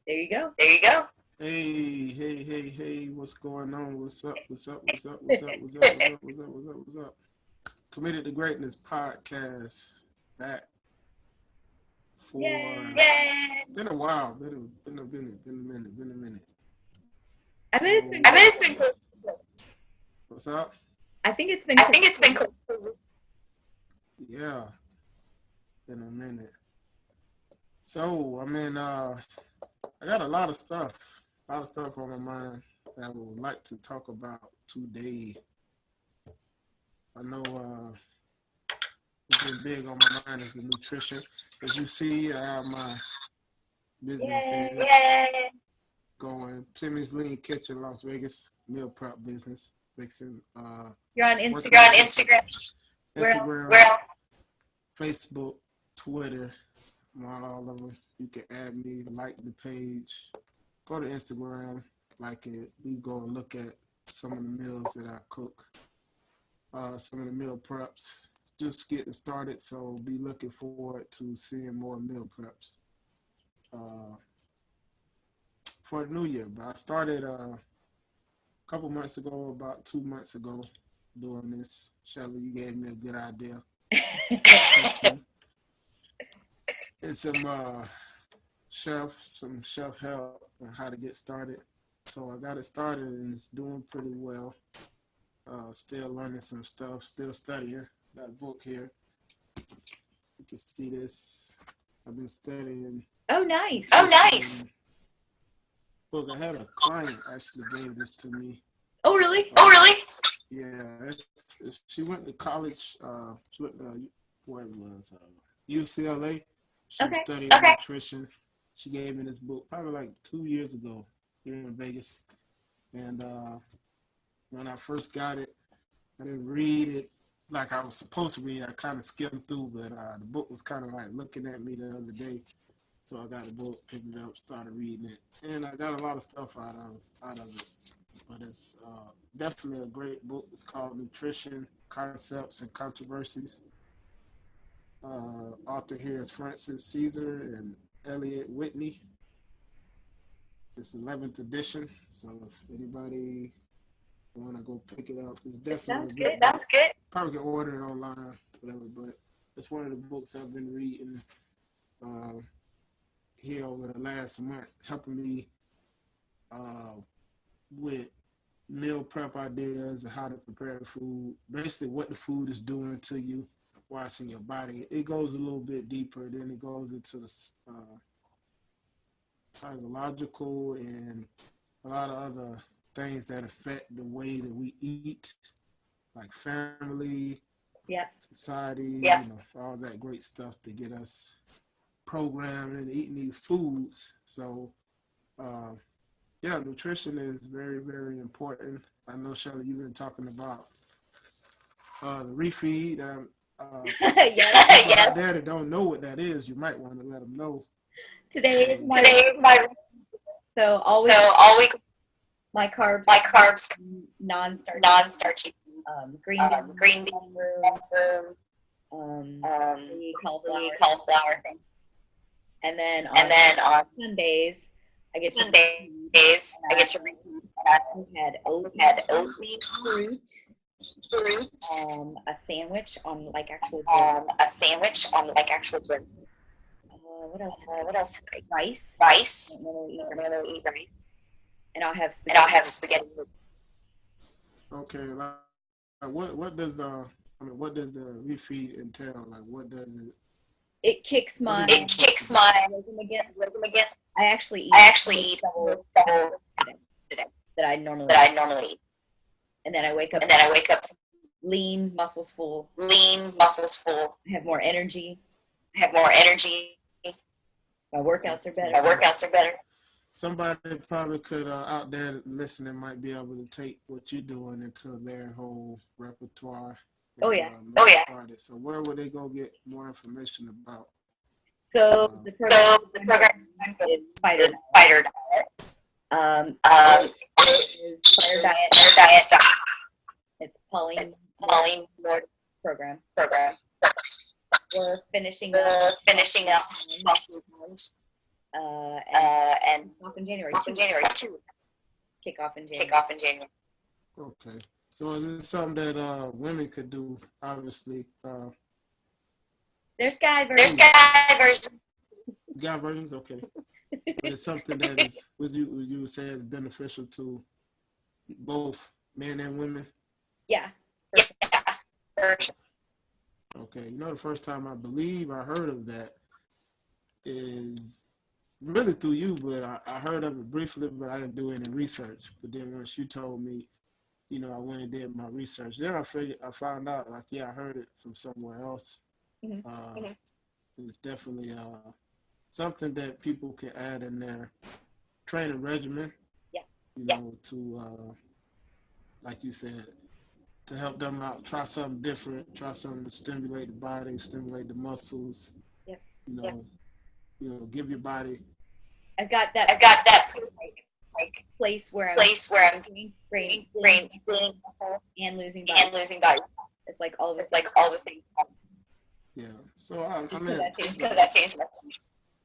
There you go. There you go. Hey, what's going on? What's up? Committed to Greatness podcast back for Yay. been a while. Been a minute. I bet it's So been I bet close. it's been close. What's up? I think it's been I close. think it's been close. Yeah, been a minute. So I got a lot of stuff on my mind that I would like to talk about today. I know what's been big on my mind is the nutrition. As you see, I have my business here going. Timmy's Lean Kitchen, Las Vegas, meal prep business. Fixing You're on You're Instagram. on Instagram. Where else? Instagram, Facebook, Twitter. I'm on all of them. You can add me, like the page. Go to Instagram, like it. We go and look at some of the meals that I cook. Some of the meal preps. Just getting started, so be looking forward to seeing more meal preps uh, for the new year. But I started a couple months ago, about 2 months ago, doing this. Shelly, you gave me a good idea. Thank you. And some chef help on how to get started. So I got it started and it's doing pretty well. Still learning some stuff, still studying. Got a book here. You can see this. I've been studying. Oh, nice. Book. I had a client actually gave this to me. Oh, really? Yeah. She went to college. She went to where it was UCLA. She was studying nutrition. She gave me this book probably like 2 years ago here in Vegas. And when I first got it, I didn't read it like I was supposed to read. I kind of skimmed through, but the book was kind of like looking at me the other day. So I got the book, picked it up, started reading it, and I got a lot of stuff out of it. But it's definitely a great book. It's called Nutrition, Concepts, and Controversies. Author here is Francis Caesar and Elliot Whitney. It's the 11th edition, so if anybody want to go pick it up, it's definitely a good. Sounds good. Probably can order it online, whatever. But it's one of the books I've been reading uh, here over the last month, helping me with meal prep ideas and how to prepare the food. Basically, what the food is doing to you while it's in your body. It goes a little bit deeper. Then it goes into the psychological and a lot of other things that affect the way that we eat, like family, society, all that great stuff to get us programmed into eating these foods. So, nutrition is very, very important. I know, Shelly, you've been talking about the refeed. People out there that don't know what that is, you might want to let them know. Today is my so all week my carbs non-starchy green beans mushroom the cauliflower thing, and then on Sundays I get to reheat. I had oatmeal, fruit, a sandwich on like actual bread. What else? Rice. I don't really eat rice. And I'll have spaghetti. Okay, like what does what does the refeed entail? Like what does it? It kicks my rhythm again. I actually eat double today that I normally eat. And then I wake up lean, muscles full. I have more energy. My workouts are better. Somebody probably could out there listening might be able to take what you're doing into their whole repertoire. And, started. So where would they go get more information about? So the program is Fighter Diet. It is Fighter Diet. It's Pauline Lord program. We're finishing up. And off in January too. Kick off in January. Okay. So is it something that women could do? Obviously, there's guy versions. Guy versions, okay. But it's something that is, would you say is beneficial to both men and women? Yeah. Okay. You know, the first time I believe I heard of that is really through you, but I heard of it briefly, but I didn't do any research. But then once you told me, you know, I went and did my research. Then I found out, like, yeah, I heard it from somewhere else. Mm-hmm. It's definitely something that people can add in their training regimen. Yeah. You know, to like you said, to help them out. Try something different. Try something to stimulate the body, stimulate the muscles. Yeah. You know, give your body. I've got that like place where I'm doing brain and losing body. It's like all the things. Yeah. So I mean, that tastes.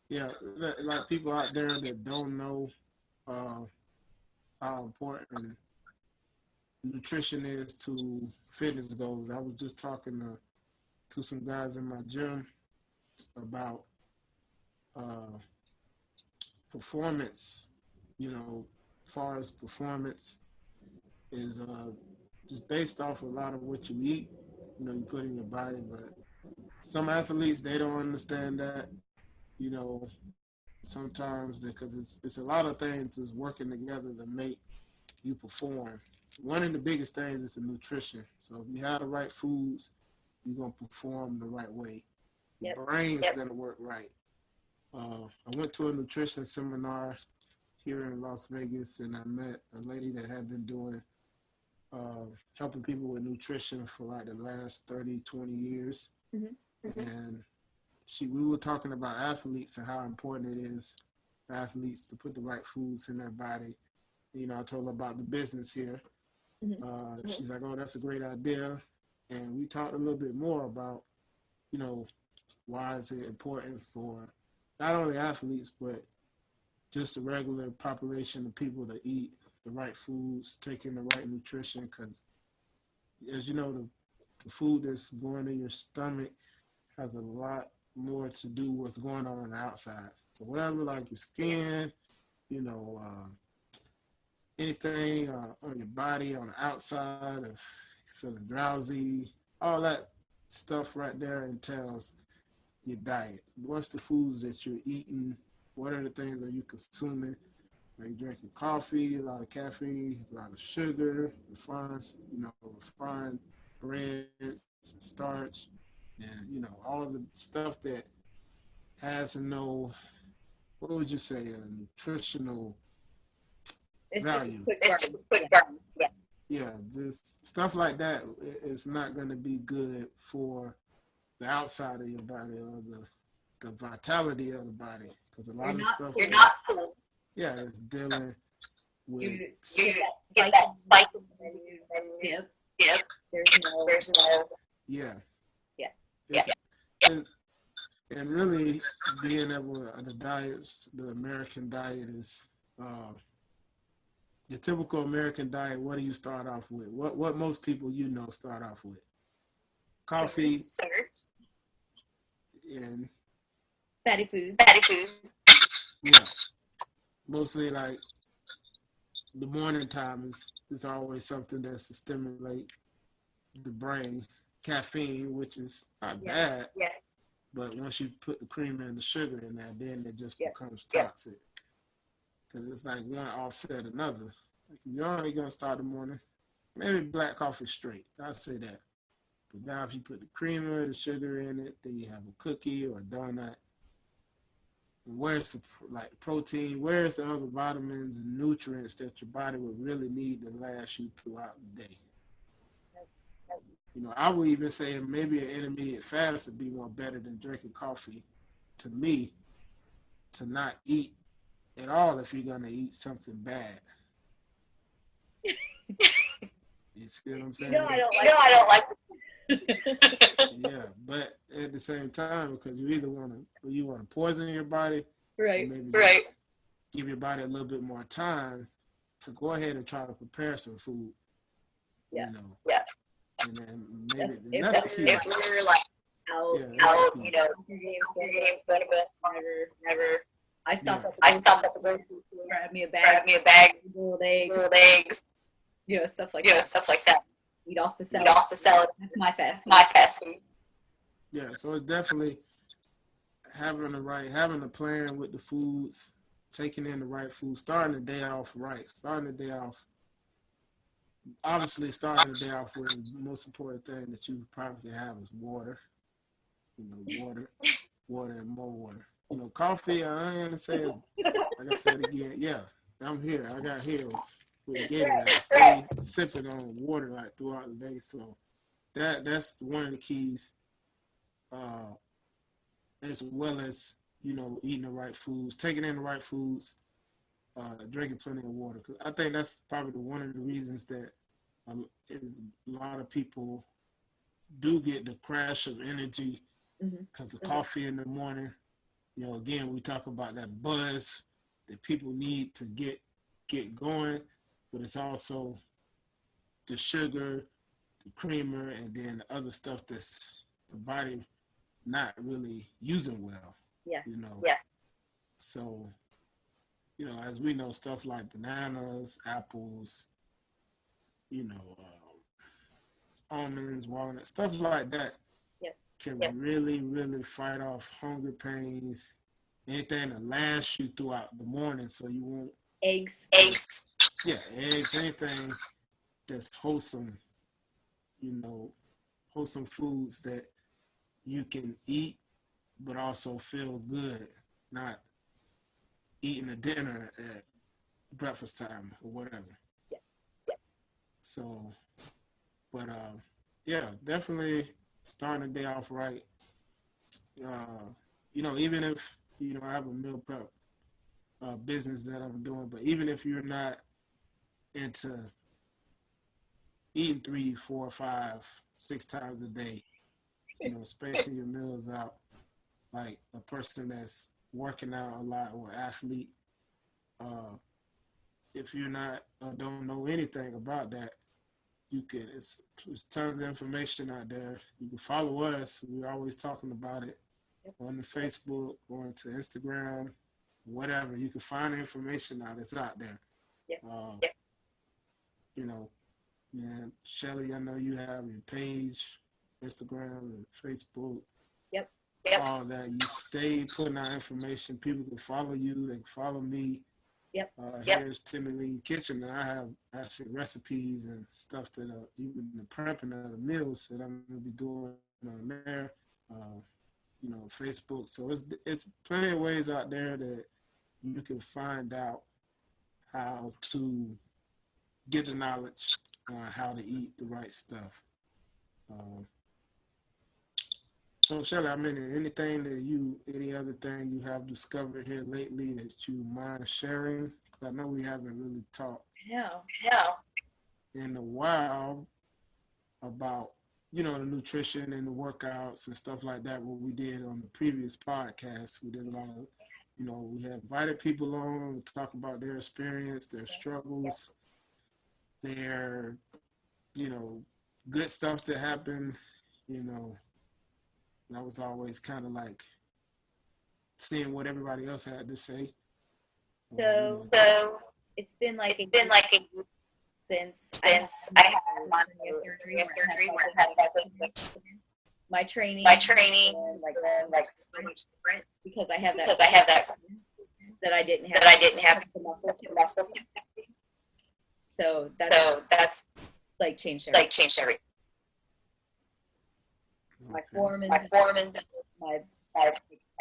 Yeah, like people out there that don't know how important nutrition is to fitness goals. I was just talking to some guys in my gym about performance. You know, as far as performance is just based off a lot of what you eat. You know, you put in your body, but some athletes they don't understand that. You know, sometimes because it's a lot of things is working together to make you perform. One of the biggest things is the nutrition. So if you have the right foods, you're gonna perform the right way. Your brain's gonna work right. I went to a nutrition seminar here in Las Vegas, and I met a lady that had been doing helping people with nutrition for like the last 30, 20 years. Mm-hmm. And we were talking about athletes and how important it is for athletes to put the right foods in their body. You know, I told her about the business here. Mm-hmm. She's like, oh, that's a great idea. And we talked a little bit more about, you know, why is it important for not only athletes, but just the regular population of people to eat the right foods, taking the right nutrition. Because, as you know, the food that's going in your stomach has a lot more to do with what's going on the outside. So whatever, like your skin, you know, anything on your body, on the outside, if you're feeling drowsy, all that stuff right there entails your diet. What's the foods that you're eating? What are the things that you're consuming? Are you drinking coffee, a lot of caffeine, a lot of sugar, refined breads, starch, and, you know, all the stuff that has no, what would you say, a nutritional value. It's just quick burn. Yeah, just stuff like that. It's not going to be good for the outside of your body or the vitality of the body, because a lot of stuff you're not cool. Yeah, it's dealing with you get that spike and then you dip. There's no yeah. Yeah. And really being able the American diet is the typical American diet. What do you start off with? What most people start off with? Coffee, and fatty food. Yeah, mostly like the morning time is always something that's to stimulate the brain. Caffeine, which is not bad, but once you put the cream and the sugar in there, then it just becomes toxic. Because it's like one offset another. Like if you're only gonna start the morning, maybe black coffee straight. I'd say that. But now if you put the creamer, the sugar in it, then you have a cookie or a donut. And where's the protein? Where's the other vitamins and nutrients that your body would really need to last you throughout the day? You know, I would even say maybe an intermediate fast would be more better than drinking coffee. To me, to not eat at all if you're gonna eat something bad. You see what I'm saying? I don't like Yeah, but at the same time, because you either want to poison your body Right. Maybe just give your body a little bit more time to go ahead and try to prepare some food. Yeah. You know. Yeah. And then maybe If that's the key. If we're like out, you know, never. I stopped at the grocery store, grab me a bag, boiled eggs, you know, stuff like that. Eat off the salad. That's my fast food. Yeah, so it's definitely having a plan with the foods, taking in the right food, starting the day off right, obviously starting the day off with the most important thing that you probably can have is water. You know, water and more water. You know, coffee, I ain't gonna say, like I said again, yeah, I'm here. I got here with Gatorade. I stay sipping on water like throughout the day. So that's one of the keys, as well as, you know, eating the right foods, taking in the right foods, drinking plenty of water. 'Cause I think that's probably one of the reasons that is a lot of people do get the crash of energy because the coffee in the morning. You know, again, we talk about that buzz that people need to get going, but it's also the sugar, the creamer, and then the other stuff that's the body not really using well. Yeah. You know. Yeah. So, you know, as we know, stuff like bananas, apples, you know, almonds, walnuts, stuff like that can really, really fight off hunger pains, anything that lasts you throughout the morning so you won't. Eggs. Yeah, eggs, anything that's wholesome, you know, wholesome foods that you can eat but also feel good, not eating a dinner at breakfast time or whatever. Yeah. So, but yeah, definitely starting the day off right. You know, even if, you know, I have a meal prep business that I'm doing, but even if you're not into eating 3, 4, 5, 6 times a day, you know, spacing your meals out, like a person that's working out a lot or athlete, if you're not don't know anything about that, you can. There's tons of information out there. You can follow us. We're always talking about it on the Facebook, going to Instagram, whatever. You can find the information out. It's out there. You know, man, Shelly, I know you have your page, Instagram and Facebook. Yep. All that. You stay putting out information. People can follow you. They can follow me. Yep. Here's Timmy Kitchen, and I have actually recipes and stuff that even the prepping of the meals that I'm gonna be doing on there. You know, Facebook. So it's plenty of ways out there that you can find out how to get the knowledge on how to eat the right stuff. So Shelly, I mean, any other thing you have discovered here lately that you mind sharing? I know we haven't really talked in a while about, you know, the nutrition and the workouts and stuff like that, what we did on the previous podcast. We did a lot of, you know, we had invited people on to talk about their experience, their struggles, their, you know, good stuff that happened, you know. That was always kind of like seeing what everybody else had to say. So it's been like a year since I had my surgery where I had my training like so much different because I have that I didn't have the muscles. So that's like changed everything. My form is my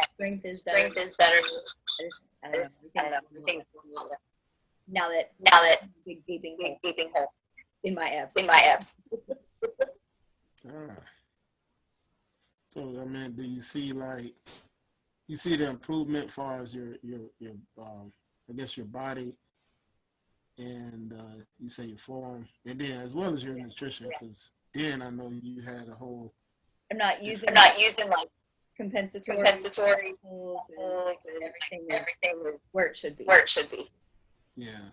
strength is better. I don't know. Now that big gaping hole in my abs. So I mean, do you see the improvement as far as your I guess your body and you say your form, and then as well as your nutrition, because then I know you had a whole. I'm not using compensatory tools, and everything is where it should be. Yeah.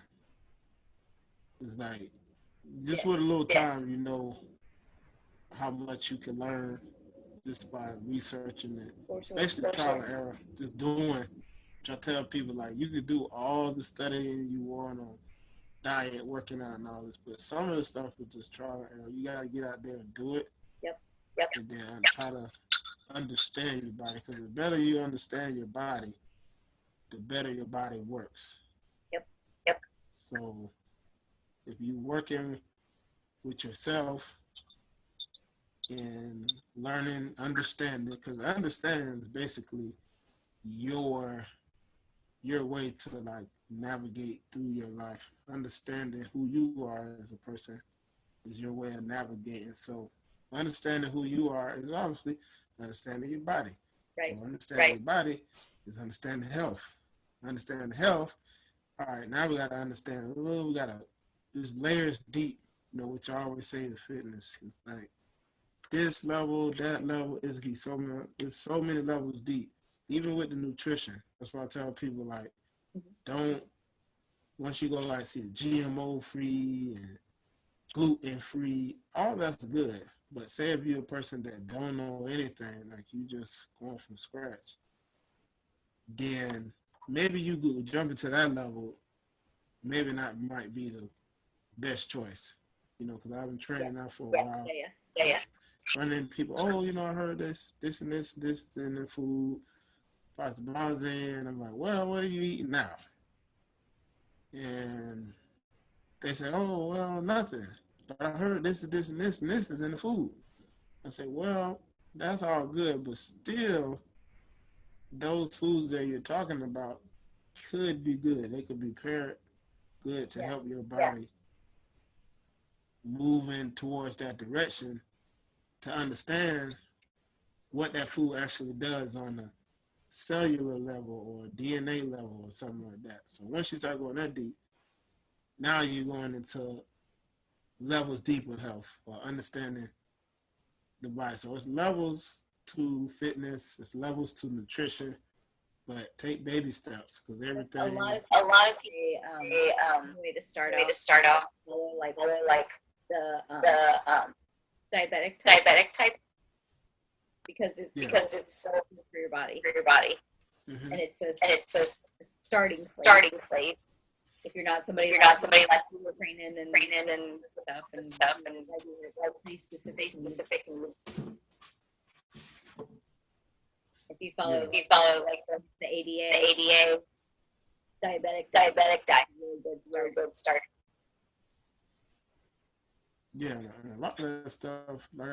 It's like, just with a little time, you know how much you can learn just by researching it. Basically, trial and error. Just doing. Which I tell people, like, you could do all the studying you want on diet, working out, and all this, but some of the stuff is just trial and error. You got to get out there and do it. Yep. And then try to understand your body, because the better you understand your body, the better your body works. Yep. So if you're working with yourself and learning, understanding, because understanding is basically your way to like navigate through your life. Understanding who you are as a person is your way of navigating. So understanding who you are is obviously understanding your body. Right. So understanding your body is understanding health. Understanding health. All right, now we got to understand. We got to, there's layers deep. You know, which I always say in fitness. It's like this level, that level, it's so many levels deep. Even with the nutrition. That's why I tell people, like, don't, once you go like see GMO free and gluten free, all that's good. But say if you're a person that don't know anything, like you just going from scratch, then maybe you could jump into that level. Maybe not might be the best choice, you know, because I've been training now for a while. Yeah. Running people, oh, you know, I heard this and this in the food. And I'm like, well, what are you eating now? And they say, oh, well, nothing. But I heard this and this is in the food. I say, well, that's all good, but still, those foods that you're talking about could be good. They could be paired good to help your body moving towards that direction to understand what that food actually does on the cellular level or DNA level or something like that. So once you start going that deep, now you're going into levels deeper health or understanding the body. So it's levels to fitness, it's levels to nutrition, but take baby steps because everything. A lot of people way to start off like the diabetic type because it's so good for your body. Mm-hmm. And it's a starting place. If you're not somebody like who are training and stuff and pretty specific. If you follow like the ADA diabetic diet, really good start. Yeah, and a lot of that stuff, like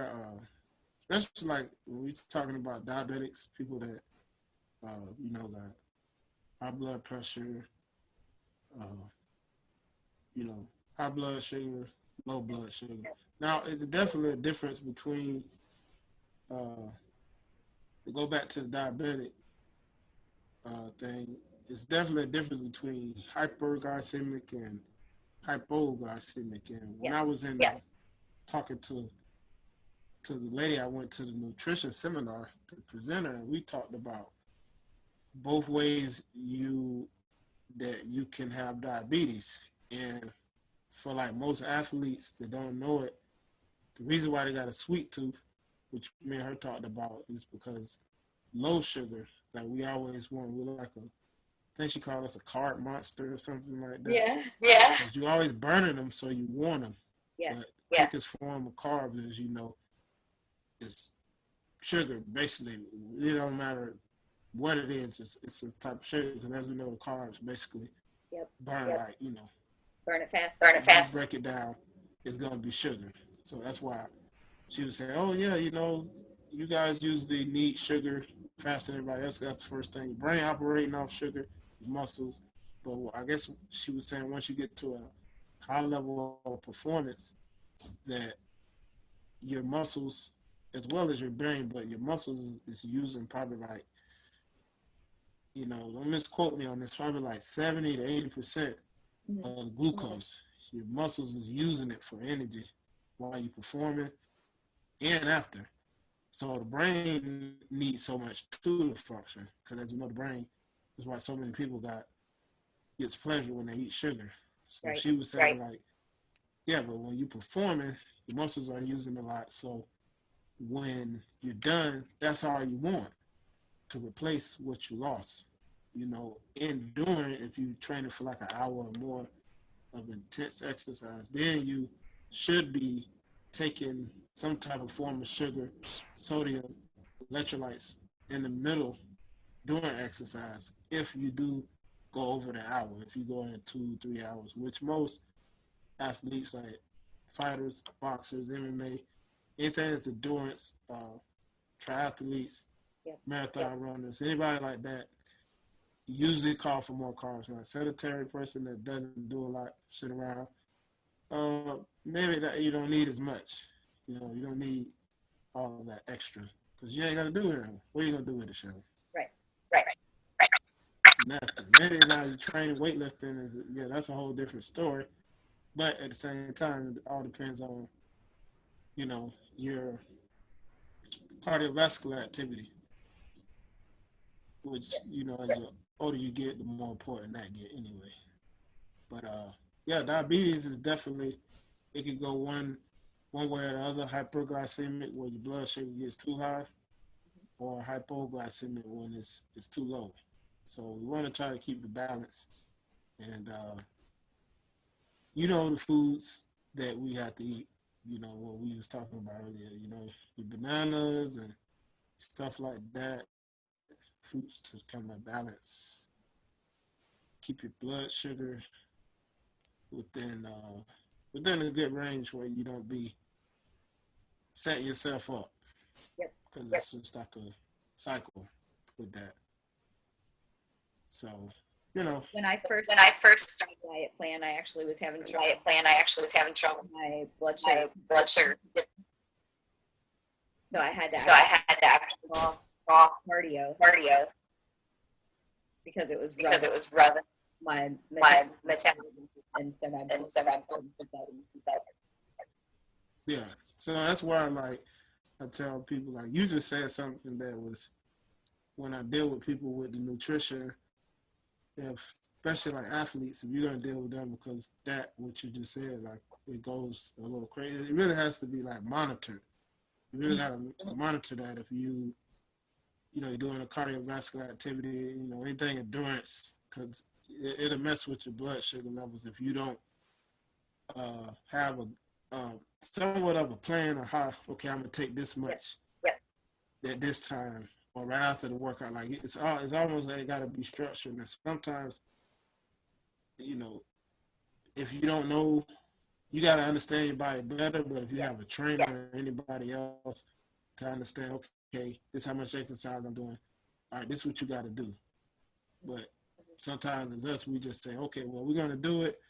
especially like when we're talking about diabetics, people that you know, got high blood pressure, you know, high blood sugar, low blood sugar. Now, it's definitely a difference between, to go back to the diabetic thing, it's definitely a difference between hyperglycemic and hypoglycemic. And when I was in talking to the lady, I went to the nutrition seminar, the presenter, and we talked about both ways that you can have diabetes. And for like most athletes that don't know it, the reason why they got a sweet tooth, which me and her talked about, is because low sugar, like we always want, we're like I think she called us a carb monster or something like that. Yeah. Because you always burning them, so you want them. Yeah. But the quickest form of carbs, as you know, is sugar. Basically, it don't matter what it is. It's a type of sugar because, as we know, the carbs basically burn like, you know. Burn it fast. If you break it down, it's going to be sugar. So that's why she was saying, oh, yeah, you know, you guys usually need sugar faster than everybody else. That's the first thing. Your brain operating off sugar, your muscles. But I guess she was saying once you get to a high level of performance, that your muscles, as well as your brain, but your muscles is using probably like, you know, don't misquote me on this, probably like 70 to 80% of the glucose. Your muscles is using it for energy while you're performing and after. So the brain needs so much to function because, as you know, the brain is why so many people gets pleasure when they eat sugar. So Right. she was saying like, yeah, but when you're performing, your muscles are using a lot. So when you're done, that's all you want to replace what you lost. You know, in doing, if you train it for like an hour or more of intense exercise, then you should be taking some type of form of sugar, sodium, electrolytes in the middle during exercise. If you do go over the hour, if you go in 2, 3 hours, which most athletes like fighters, boxers, MMA, anything that's endurance, triathletes, marathon runners, anybody like that, usually call for more carbs. Now, a sedentary person that doesn't do a lot, sit around, maybe that you don't need as much. You know, you don't need all of that extra because you ain't gonna do it. What are you gonna do with it, Shelly? Right. Nothing. Maybe now you're training weightlifting is that's a whole different story. But at the same time, it all depends on your cardiovascular activity, which as the older you get, the more important that get anyway. But diabetes is definitely, it could go one way or the other. Hyperglycemic, where your blood sugar gets too high, or hypoglycemic when it's too low. So we want to try to keep the balance. And the foods that we have to eat. What we was talking about earlier. Your bananas and stuff like that. Fruits to kind of balance. Keep your blood sugar within within a good range where you don't be setting yourself up, because it's just like a cycle with that. So When I first started diet plan, I actually was having trouble. My blood sugar. So I had to actually raw cardio because it was rubbing my metabolism, and so my yeah. So that's why I tell people, like, you just said something that was, when I deal with people with the nutrition, especially like athletes, if you're gonna deal with them, because that what you just said, like, it goes a little crazy. It really has to be like monitored. You really gotta monitor that if you're doing a cardiovascular activity, anything endurance, because it'll mess with your blood sugar levels if you don't have a somewhat of a plan of how, okay, I'm gonna take this much at this time or right after the workout. Like, it's almost like it gotta be structured. And sometimes, if you don't know, you gotta understand your body better. But if you have a trainer or anybody else to understand, okay, this is how much exercise I'm doing. All right, this is what you got to do. But sometimes as us, we just say, okay, well, we're going to do it,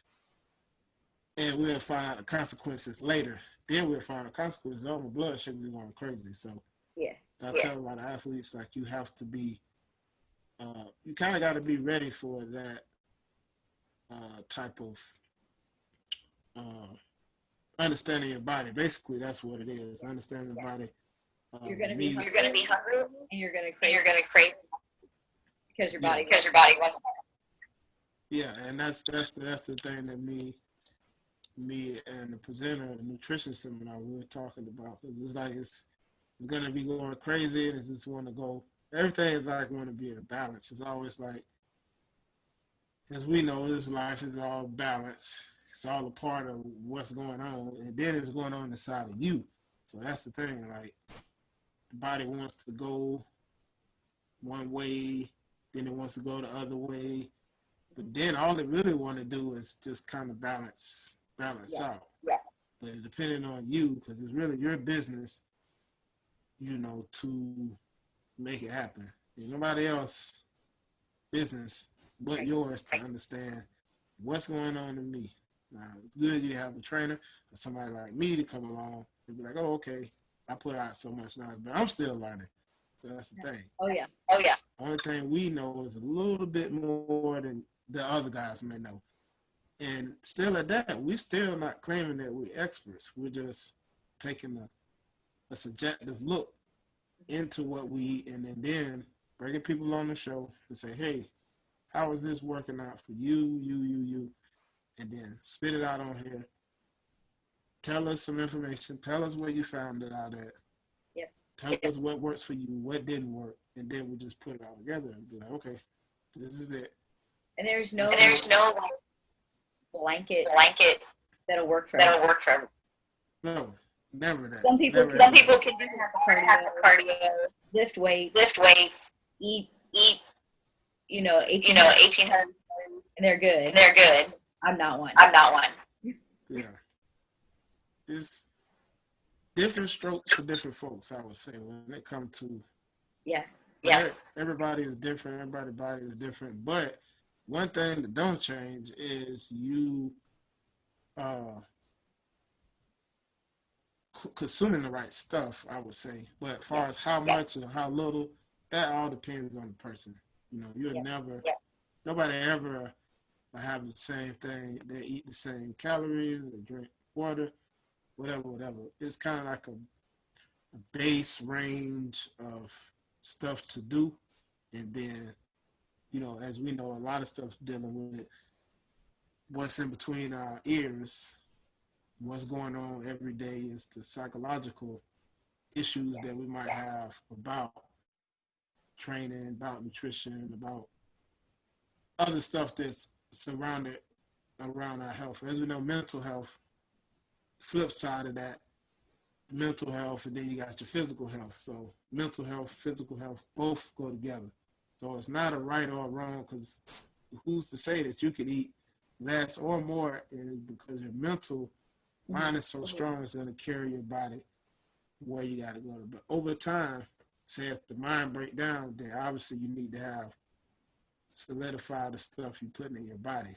and we'll find out the consequences later. Then we'll find the consequences. Oh, my blood sugar is going crazy. So I tell a lot of athletes, like, you have to be, you kind of got to be ready for that type of understanding your body. Basically, that's what it is. Understanding the body. You're going to be hungry, and you're going to crave because your body wants. Yeah, and that's the thing that me and the presenter of the nutrition seminar we were talking about, because it's like it's going to be going crazy, and it's just want to go. Everything is like want to be at a balance. It's always like, as we know, this life is all balance. It's all a part of what's going on, and then it's going on inside of you. So that's the thing. Like, the body wants to go one way, then it wants to go the other way, but then all it really want to do is just kind of balance out. But depending on you, because it's really your business, to make it happen. There's nobody else business but yours to understand what's going on in me. Now, it's good you have a trainer or somebody like me to come along and be like, oh, okay, I put out so much knowledge, but I'm still learning. So that's the thing. Oh yeah. Only thing we know is a little bit more than the other guys may know. And still at that, we're still not claiming that we're experts. We're just taking a subjective look into what we eat, and then bringing people on the show and say, hey, how is this working out for you, and then spit it out on here. Tell us some information. Tell us where you found it out at. Yep. Tell us what works for you, what didn't work, and then we just put it all together and be like, okay, this is it. And there's no blanket that'll work for everyone. No, never that. Some people can do cardio, lift weights, eat 1800, and they're good. I'm not one. Yeah. It's different strokes for different folks, I would say, when it comes to everybody is different, everybody's body is different. But one thing that don't change is you consuming the right stuff, I would say. But as far as how much or how little, that all depends on the person. You'll never, nobody ever have the same thing. They eat the same calories, they drink water, whatever. It's kind of like a base range of stuff to do. And then, as we know, a lot of stuff dealing with what's in between our ears, what's going on every day is the psychological issues that we might have about training, about nutrition, about other stuff that's surrounded around our health. As we know, mental health, flip side of that, mental health, and then you got your physical health. So mental health, physical health, both go together. So it's not a right or wrong, because who's to say that you could eat less or more, and because your mental mind is so strong, it's going to carry your body where you got to go. But over time, say if the mind break down, then obviously you need to have solidify the stuff you're putting in your body.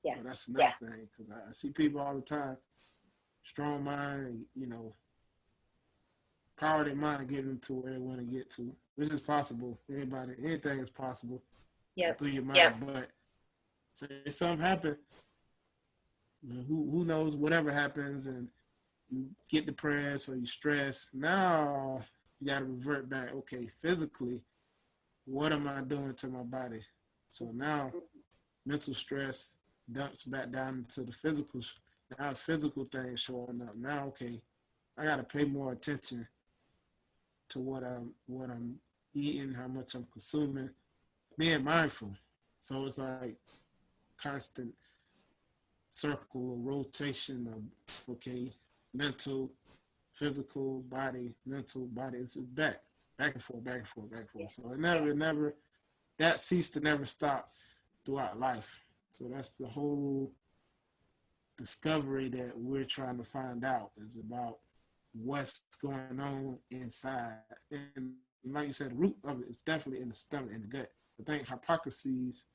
Yeah. So that's another thing, because I see people all the time, strong mind, power their mind, getting them to where they want to get to, which is possible. Anything is possible through your mind. But say something happen, who knows, whatever happens, and you get depressed or you stress, now you got to revert back. Okay, physically, what am I doing to my body? So now mental stress dumps back down into the physical. Now it's physical things showing up. Now, okay, I got to pay more attention to what I'm eating, how much I'm consuming, being mindful. So it's like constant circle or rotation of, okay, mental, physical, body, mental, body. It's back and forth. So it never, that ceased to never stop throughout life. So that's the whole discovery that we're trying to find out, is about what's going on inside. And like you said, the root of it is definitely in the stomach, in the gut. I think Hippocrates,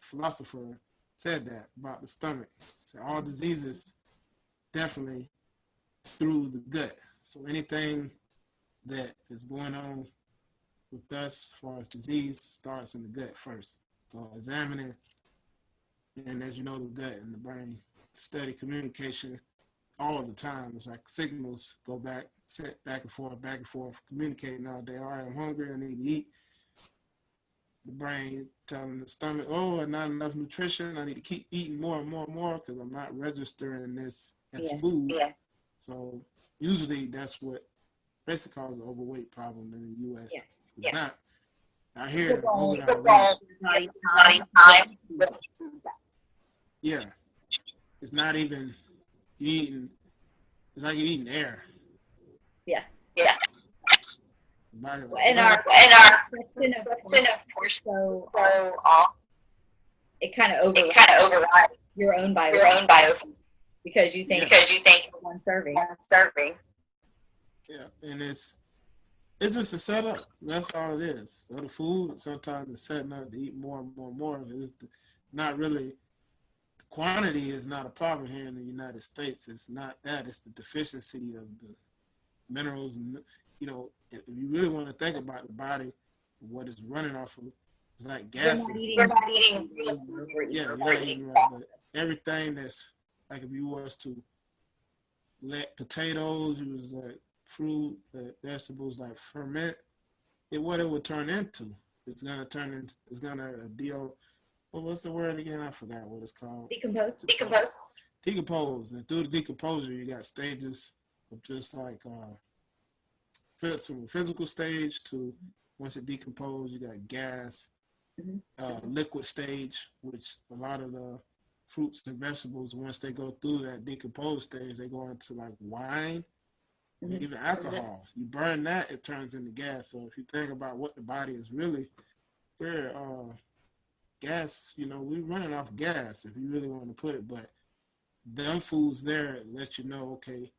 philosopher, said that about the stomach. So all diseases definitely through the gut. So anything that is going on with us as far as disease starts in the gut first. So examining, and as you know, the gut and the brain, steady communication all the time. It's like signals go back, sent back and forth, communicating all day. All right, I'm hungry, I need to eat. The brain telling the stomach, oh, not enough nutrition, I need to keep eating more and more because I'm not registering this as food. Yeah. So usually that's what basically causes the overweight problem in the U.S. It's not here. Yeah. It's not even eating. It's like you're eating air. Yeah. And our percent of portion so off. It kind of overrides your own bio because you think one serving. Yeah, and it's just a setup. That's all it is. So the food sometimes is setting up to eat more and more. It's not really. Quantity is not a problem here in the United States. It's not that. It's the deficiency of the minerals. And, if you really want to think about the body, what it's running off of, it's like gases. You're not eating. You're not eating right. But everything that's, like if you was to let potatoes, you was like fruit, vegetables like ferment, what it would turn into. It's gonna turn into. It's gonna deal. Well, what's the word again? I forgot what it's called. Decompose. Decompose. And through the decomposure, you got stages of just like from the physical stage to once it decomposes, you got gas, liquid stage, which a lot of the fruits and vegetables, once they go through that decomposed stage, they go into like wine, even alcohol. You burn that, it turns into gas. So if you think about what the body is really, we're gas, we're running off gas if you really want to put it. But them foods there let you know, okay,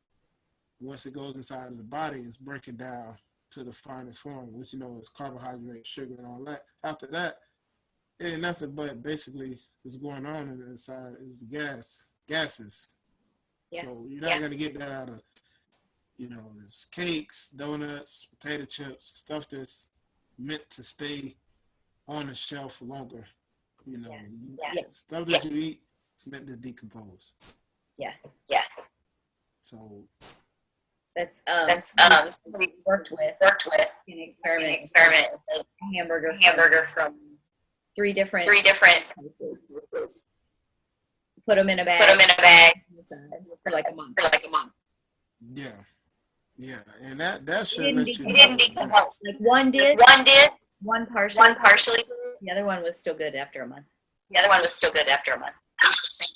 once it goes inside of the body, it's breaking down to the finest form, which is carbohydrate, sugar, and all that. After that, it ain't nothing but basically what's going on in the inside is gases. Yeah. So you're not going to get that out of, there's cakes, donuts, potato chips, stuff that's meant to stay on the shelf longer. Stuff that you eat, it's meant to decompose. Yeah. So that's somebody worked with an experiment with a hamburger from three different places. Put them in a bag for like a month. Yeah, and that should let you know. Like one did, one partially. The other one was still good after a month.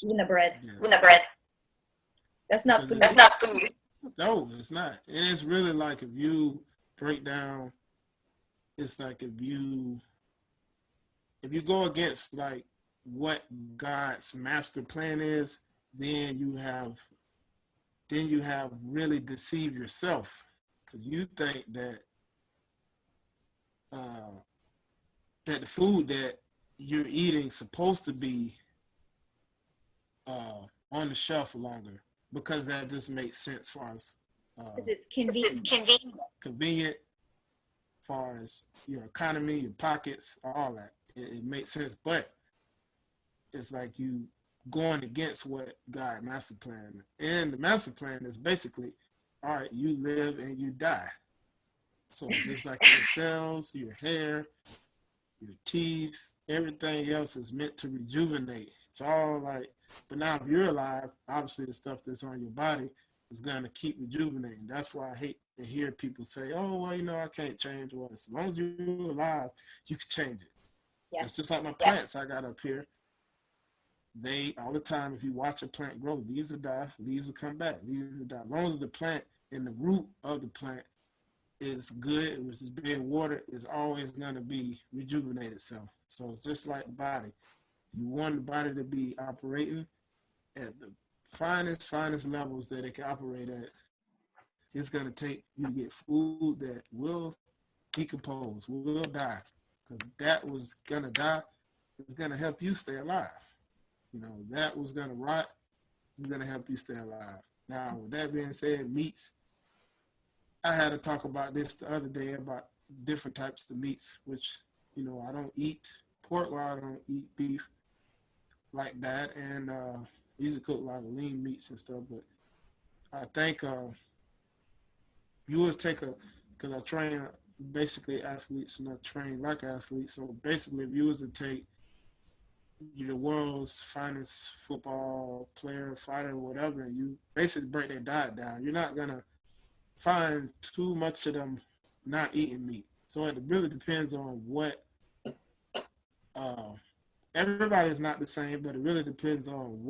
Even the bread. That's not food. No, it's not. And it's really like if you break down, it's like if you go against like what God's master plan is, then you have really deceived yourself, because you think that that the food that you're eating supposed to be on the shelf longer, because that just makes sense for us. It's convenient. Convenient, far as your economy, your pockets, all that. It makes sense, but it's like you going against what God master plan. And the master plan is basically, all right, you live and you die. So just like your cells, your hair, your teeth, everything else is meant to rejuvenate. It's all like, but now if you're alive, obviously the stuff that's on your body is going to keep rejuvenating. That's why I hate to hear people say, oh, well, I can't change. Well, as long as you're alive, you can change it. Yeah. It's just like my plants I got up here. They, all the time, if you watch a plant grow, leaves will die, leaves will come back, leaves will die. As long as the plant and the root of the plant is good, which is being watered, is always going to be rejuvenate itself. So it's just like the body. You want the body to be operating at the finest levels that it can operate at. It's going to take you to get food that will decompose, will die. Because that was going to die, it's going to help you stay alive. That was going to rot, it's going to help you stay alive. Now, with that being said, meats, I had to talk about this the other day about different types of meats, which, I don't eat pork, or I don't eat beef like that. And I usually cook a lot of lean meats and stuff, but I think you always take because I train basically athletes and I train like athletes. So basically, if you was to take the world's finest football player, fighter, whatever, and you basically break their diet down, you're not going to find too much of them not eating meat. So it really depends on what, everybody's not the same, but it really depends on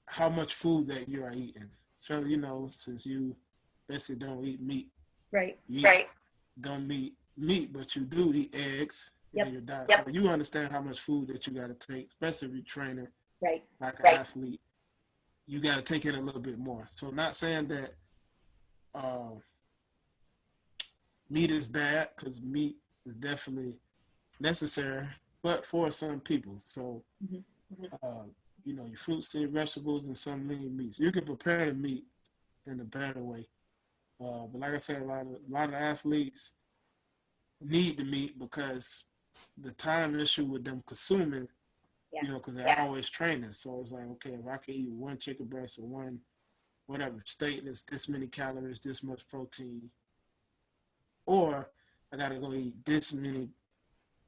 how much food that you are eating. Shelly, since you basically don't eat meat. Right. Don't eat meat, but you do eat eggs in your diet. So you understand how much food that you got to take, especially if you're training like an athlete. You got to take in a little bit more. So not saying that meat is bad, because meat is definitely necessary, but for some people. So, your fruits and your vegetables and some lean meats. You can prepare the meat in a better way. But like I said, a lot of athletes need the meat because the time issue with them consuming, because they're always training. So it's like, okay, if I can eat one chicken breast or one whatever steak that's this many calories, this much protein, or I gotta go eat this many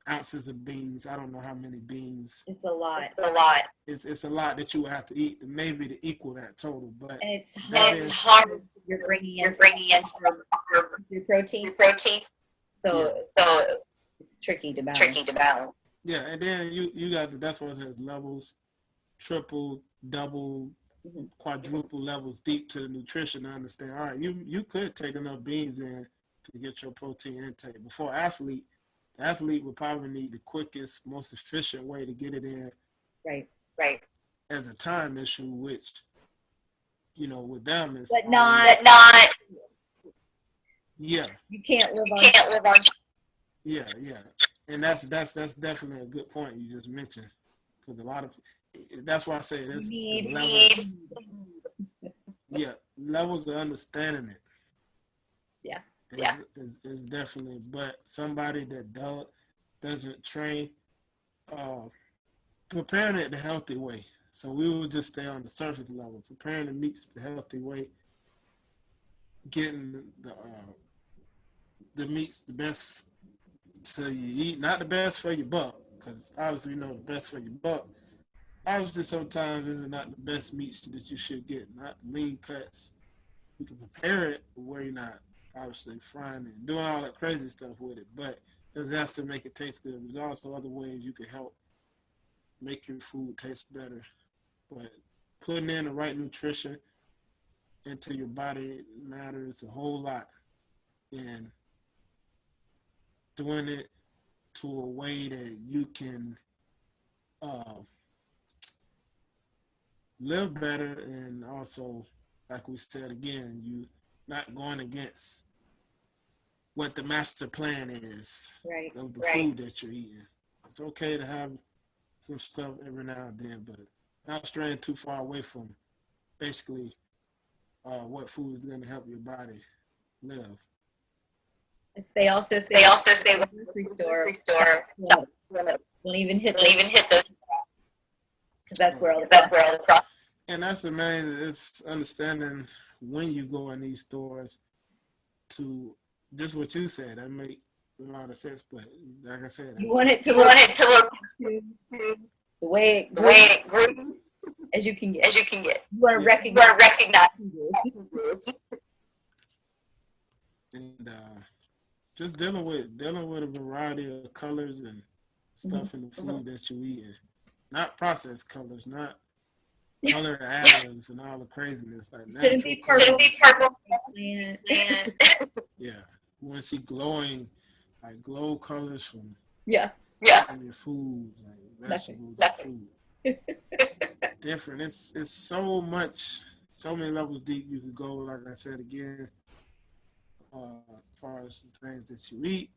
ounces of beans. I don't know how many beans. It's a lot. It's a lot. It's a lot that you would have to eat maybe to equal that total. But and it's hard. You're bringing in your protein. So it's tricky to balance. Yeah, and then you got that's what it says, levels, triple, double, quadruple levels deep to the nutrition to understand. All right, you could take enough beans in to get your protein intake. Before the athlete would probably need the quickest, most efficient way to get it in. Right. As a time issue, which, with them is not. Yeah. You can't live on. Yeah. And that's definitely a good point you just mentioned. Because that's why I say this levels. Yeah, levels of understanding it. Yeah. Is definitely, but somebody that doesn't train, preparing it the healthy way. So we will just stay on the surface level, preparing the meats the healthy way, getting the meats the best to you eat, not the best for your buck, because obviously we know the best for your buck. Obviously, sometimes this is not the best meats that you should get, not lean cuts. You can prepare it where you're not obviously frying and doing all that crazy stuff with it, but it has to make it taste good. There's also other ways you can help make your food taste better. But putting in the right nutrition into your body matters a whole lot, and doing it to a way that you can live better, and also, like we said again, you not going against what the master plan is of the food that you're eating. It's okay to have some stuff every now and then, but not straying too far away from basically what food is going to help your body live. They also say the grocery store don't even hit those, because that's where all the process. And that's the main. It's understanding when you go in these stores to just what you said. That make a lot of sense. But like I said, you want it to look the way it grew as you can get. You want to recognize. And just dealing with a variety of colors and stuff in the food that you eat, not processed colors, not colored additives and all the craziness. Like Shouldn't be purple. Yeah, you want to see glowing, like glow colors from from your food, like vegetables and food. Different. It's so many levels deep you could go. Like I said again, as far as the things that you eat,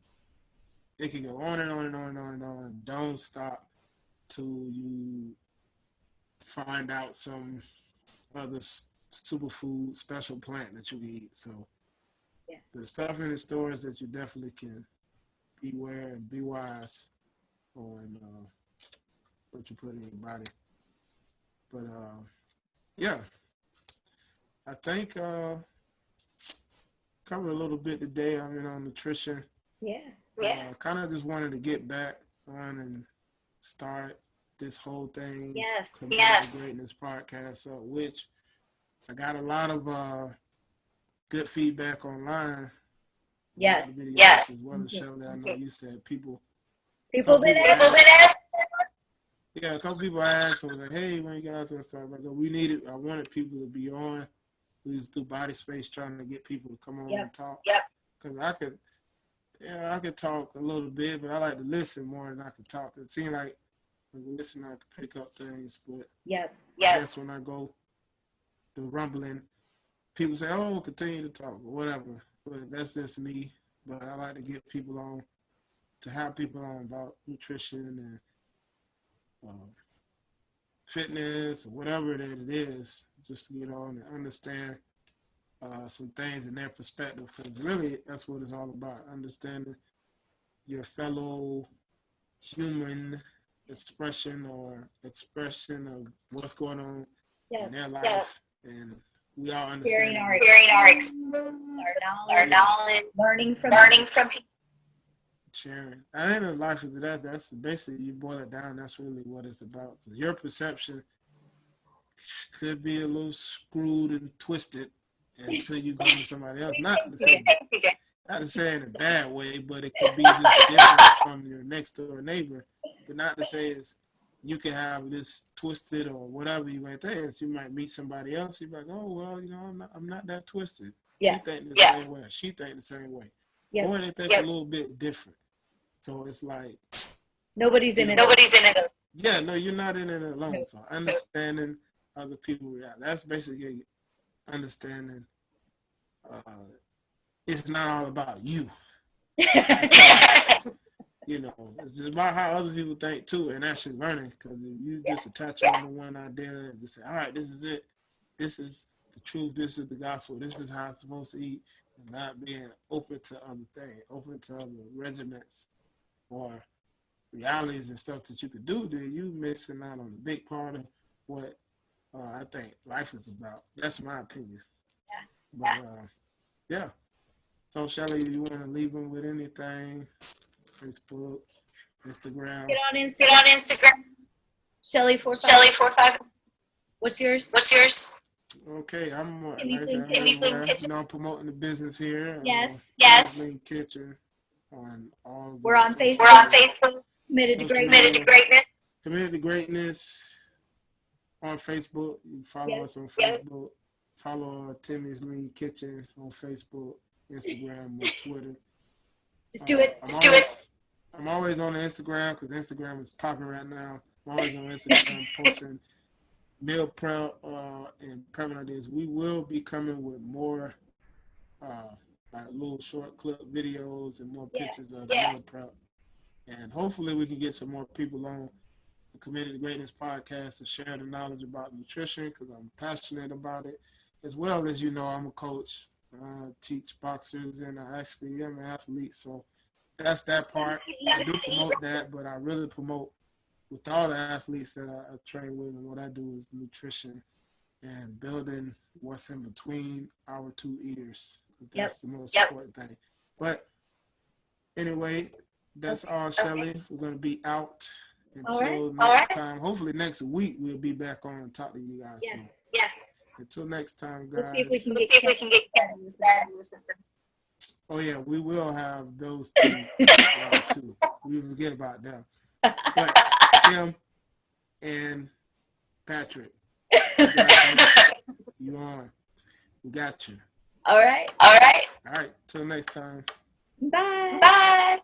it can go on and on and on and on and on. Don't stop till you find out some other superfood special plant that you can eat. So there's stuff in the stores that you definitely can beware and be wise on what you put in your body. But I think covered a little bit today. I mean, on nutrition. Kind of just wanted to get back on and start this whole thing. Creating this podcast up, which I got a lot of good feedback online. Yes. As well as Shelly, I know you said people did ask. Yeah, a couple people asked. I was like, "Hey, when you guys gonna start?" Like, I wanted people to be on. We was through Body Space trying to get people to come on and talk. Because I could talk a little bit, but I like to listen more than I could talk. It seemed like when you listen, I could pick up things. But I guess when I go the rumbling, people say, "Oh, continue to talk," or whatever. But that's just me. But I like to get people on, to have people on about nutrition and fitness or whatever that it is, just to get on and understand some things in their perspective, because really that's what it's all about, understanding your fellow human expression of what's going on in their life, and we all understand our knowledge, learning from people. Sharing. I think in life is that's basically, you boil it down, that's really what it's about. Your perception could be a little screwed and twisted until you come to somebody else. Not to say in a bad way, but it could be just different from your next door neighbor. But not to say is you can have this twisted or whatever you might think. You might meet somebody else, you're like, oh well, I'm not that twisted. Yeah. He think the same way. She think the same way. Yep. Or they think a little bit different. So it's like nobody's in it. Yeah, no, you're not in it alone. So understanding other people, that's basically understanding. It's not all about you. It's about how other people think too, and actually learning. Because if you just attach on to one idea and just say, all right, this is it. This is the truth. This is the gospel. This is how it's supposed to eat. And not being open to other things, open to other regiments or realities and stuff that you could do, then you missing out on a big part of what I think life is about. That's my opinion. Yeah. But yeah. So Shelly, do you want to leave them with anything? Facebook, Instagram. Get on Instagram. Shelly45. What's yours? Okay, I'm more. Timmy's Lean Kitchen. I'm promoting the business here. Yes. Lean Kitchen on all. We're on Facebook. Committed to greatness. Committed to greatness on Facebook. You can follow us on Facebook. Follow Timmy's Lean Kitchen on Facebook, Instagram, or Twitter. Just do it. I'm always on the Instagram because Instagram is popping right now. I'm always on Instagram posting meal prep and prepping ideas. We will be coming with more like little short clip videos and more pictures of meal prep. And hopefully we can get some more people on the Committed to Greatness podcast to share the knowledge about nutrition because I'm passionate about it. As well as, I'm a coach. I teach boxers and I actually am an athlete. So that's that part. I do promote that, but I really promote with all the athletes that I train with, and what I do is nutrition and building what's in between our two ears. That's the most important thing. But anyway, that's all, Shelly. We're going to be out until next time. Hopefully next week we'll be back on and talk to you guys. Yeah. So, Yeah. until next time, guys. Let's see if we can get Oh yeah, we will have those two. Too. We forget about them. But Tim and Patrick, you on? We got you. All right. All right. Till next time. Bye.